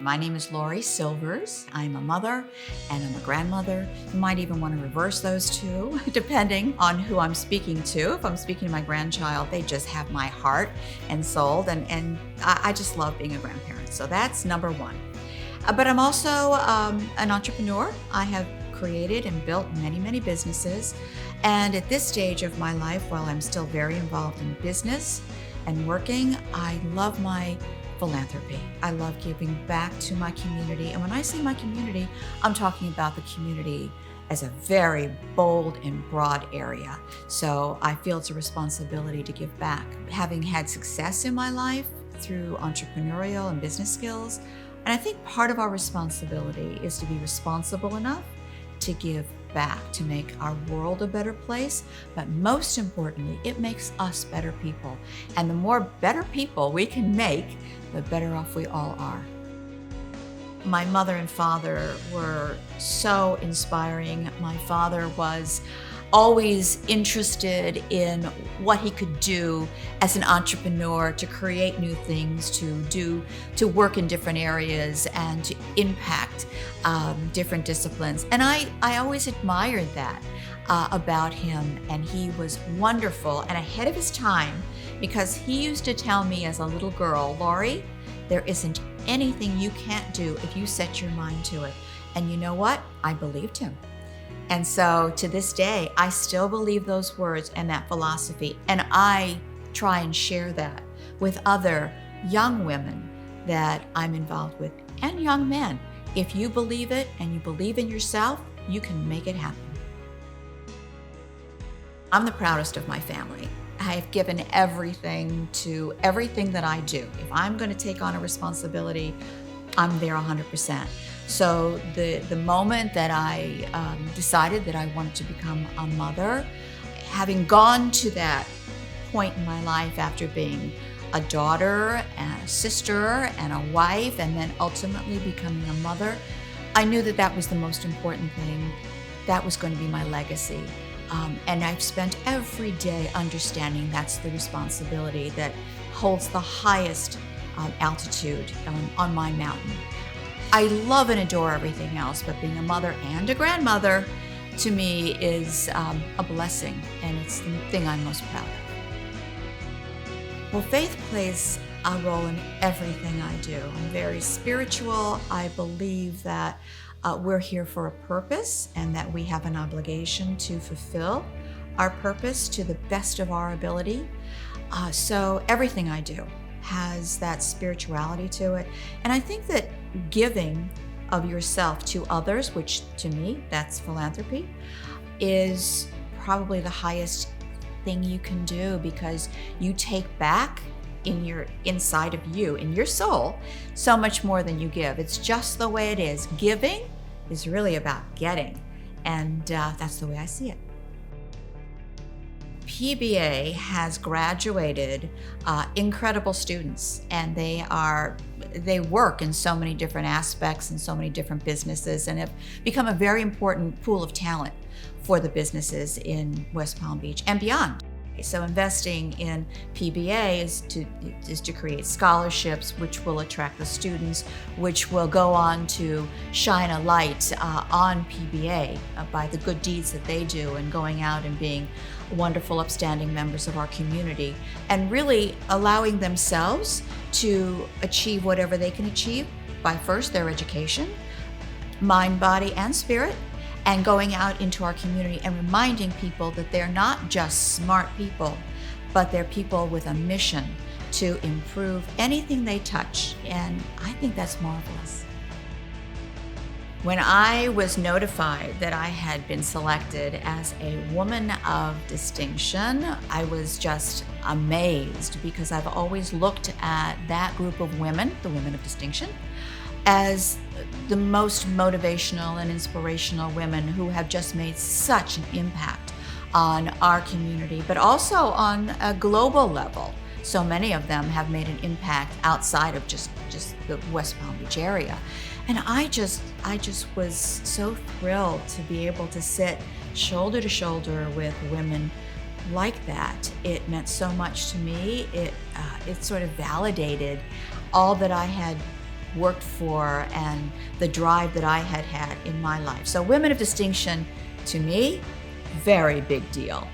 My name is Laurie Silvers. I'm a mother and I'm a grandmother. You might even want to reverse those two, depending on who I'm speaking to. If I'm speaking to my grandchild, they just have my heart and soul, and I just love being a grandparent. So that's number one. But I'm also an entrepreneur. I have created and built many, many businesses. And at this stage of my life, while I'm still very involved in business and working, I love my philanthropy. I love giving back to my community. And when I say my community, I'm talking about the community as a very bold and broad area. So I feel it's a responsibility to give back. Having had success in my life through entrepreneurial and business skills, and I think part of our responsibility is to be responsible enough to give back, to make our world a better place. But most importantly, it makes us better people. And the more better people we can make, the better off we all are. My mother and father were so inspiring. My father was always interested in what he could do as an entrepreneur to create new things, to work in different areas and to impact different disciplines. And I always admired that about him. And he was wonderful and ahead of his time, because he used to tell me as a little girl, Laurie, there isn't anything you can't do if you set your mind to it. And you know what? I believed him. And so to this day, I still believe those words and that philosophy. And I try and share that with other young women that I'm involved with and young men. If you believe it and you believe in yourself, you can make it happen. I'm the proudest of my family. I've given everything to everything that I do. If I'm going to take on a responsibility, I'm there 100%. So the moment that I decided that I wanted to become a mother, having gone to that point in my life after being a daughter and a sister and a wife, and then ultimately becoming a mother, I knew that that was the most important thing. That was going to be my legacy. And I've spent every day understanding that's the responsibility that holds the highest altitude on my mountain. I love and adore everything else, but being a mother and a grandmother to me is a blessing, and it's the thing I'm most proud of. Well, faith plays a role in everything I do. I'm very spiritual. I believe that we're here for a purpose and that we have an obligation to fulfill our purpose to the best of our ability. So everything I do has that spirituality to it. And I think that giving of yourself to others, which to me, that's philanthropy, is probably the highest thing you can do, because you take back inside of you, in your soul, so much more than you give. It's just the way it is. Giving is really about getting, and that's the way I see it. PBA has graduated incredible students, and they work in so many different aspects and so many different businesses, and have become a very important pool of talent for the businesses in West Palm Beach and beyond. So investing in PBA is to create scholarships, which will attract the students, which will go on to shine a light on PBA by the good deeds that they do, and going out and being wonderful, upstanding members of our community, and really allowing themselves to achieve whatever they can achieve by first their education, mind, body, and spirit, and going out into our community and reminding people that they're not just smart people, but they're people with a mission to improve anything they touch. And I think that's marvelous. When I was notified that I had been selected as a woman of distinction, I was just amazed, because I've always looked at that group of women, the women of distinction, as the most motivational and inspirational women who have just made such an impact on our community, but also on a global level. So many of them have made an impact outside of just the West Palm Beach area. And I just was so thrilled to be able to sit shoulder to shoulder with women like that. It meant so much to me. It sort of validated all that I had worked for and the drive that I had had in my life. So women of distinction, to me, very big deal.